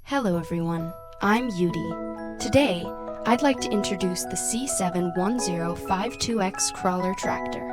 Hello everyone, I'm Yudi. Today, I'd like to introduce the CF-1052X crawler tractor.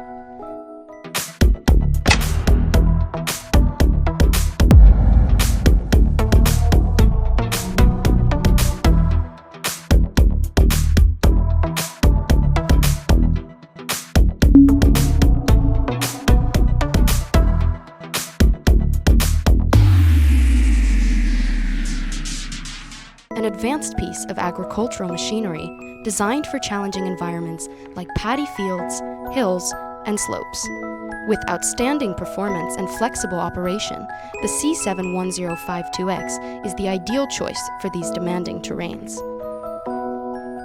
An advanced piece of agricultural machinery designed for challenging environments like paddy fields, hills, and slopes. With outstanding performance and flexible operation, the CF-1052X is the ideal choice for these demanding terrains.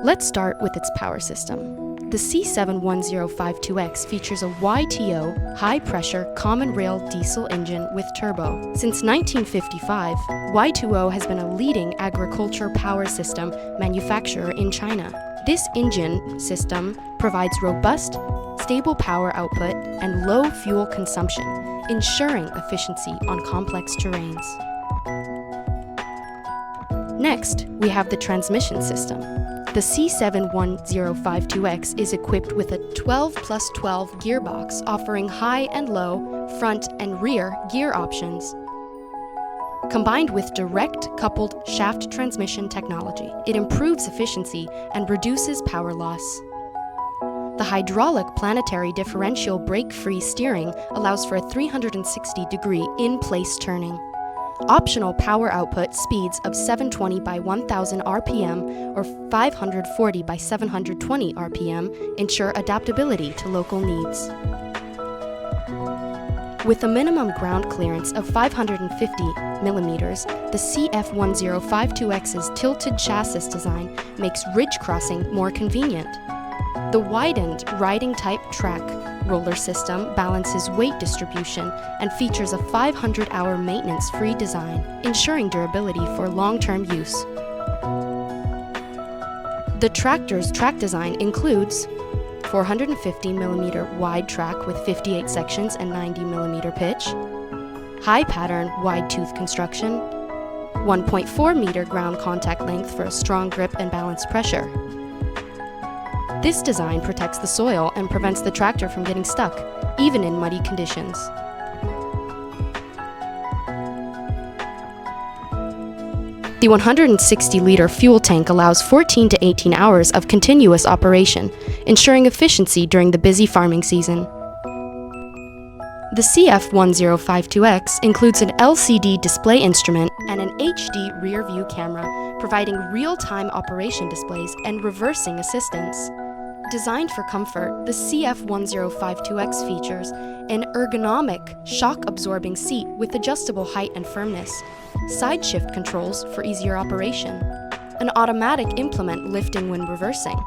Let's start with its power system. The CF-1052X features a YTO, high-pressure, common-rail diesel engine with turbo. Since 1955, Y2O has been a leading agriculture power system manufacturer in China. This engine system provides robust, stable power output and low fuel consumption, ensuring efficiency on complex terrains. Next, we have the transmission system. The CF-1052X is equipped with a 12+12 gearbox offering high and low, front and rear gear options. Combined with direct coupled shaft transmission technology, it improves efficiency and reduces power loss. The hydraulic planetary differential brake-free steering allows for a 360-degree in-place turning. Optional power output speeds of 720 by 1000 RPM or 540 by 720 RPM ensure adaptability to local needs. With a minimum ground clearance of 550 millimeters, the CF-1052X's tilted chassis design makes ridge crossing more convenient. The widened riding-type track roller system balances weight distribution and features a 500-hour maintenance-free design, ensuring durability for long-term use. The tractor's track design includes 450mm wide track with 58 sections and 90mm pitch, high pattern wide tooth construction, 1.4-meter ground contact length for a strong grip and balanced pressure. This design protects the soil and prevents the tractor from getting stuck, even in muddy conditions. The 160-liter fuel tank allows 14 to 18 hours of continuous operation, ensuring efficiency during the busy farming season. The CF-1052X includes an LCD display instrument and an HD rear-view camera, providing real-time operation displays and reversing assistance. Designed for comfort, the CF-1052X features an ergonomic, shock-absorbing seat with adjustable height and firmness, side shift controls for easier operation, an automatic implement lifting when reversing,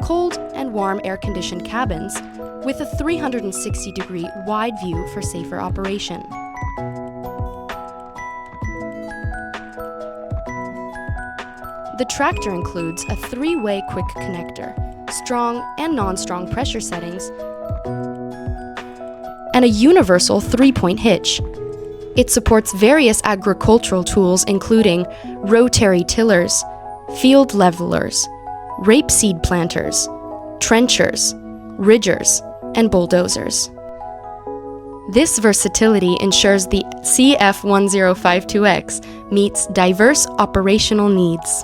cold and warm air-conditioned cabins with a 360-degree wide view for safer operation. The tractor includes a 3-way quick connector, strong and non-strong pressure settings, and a universal 3-point hitch. It supports various agricultural tools including rotary tillers, field levelers, rapeseed planters, trenchers, ridgers, and bulldozers. This versatility ensures the CF-1052X meets diverse operational needs.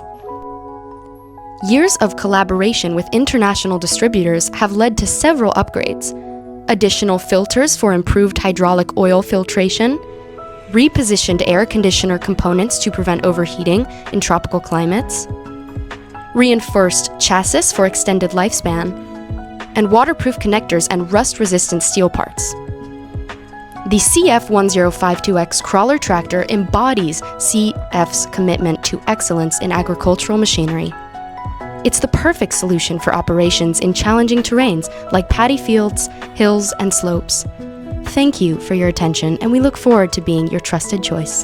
Years of collaboration with international distributors have led to several upgrades: additional filters for improved hydraulic oil filtration, repositioned air conditioner components to prevent overheating in tropical climates, reinforced chassis for extended lifespan, and waterproof connectors and rust-resistant steel parts. The CF-1052X crawler crawler embodies CF's commitment to excellence in agricultural machinery. It's the perfect solution for operations in challenging terrains like paddy fields, hills, and slopes. Thank you for your attention, and we look forward to being your trusted choice.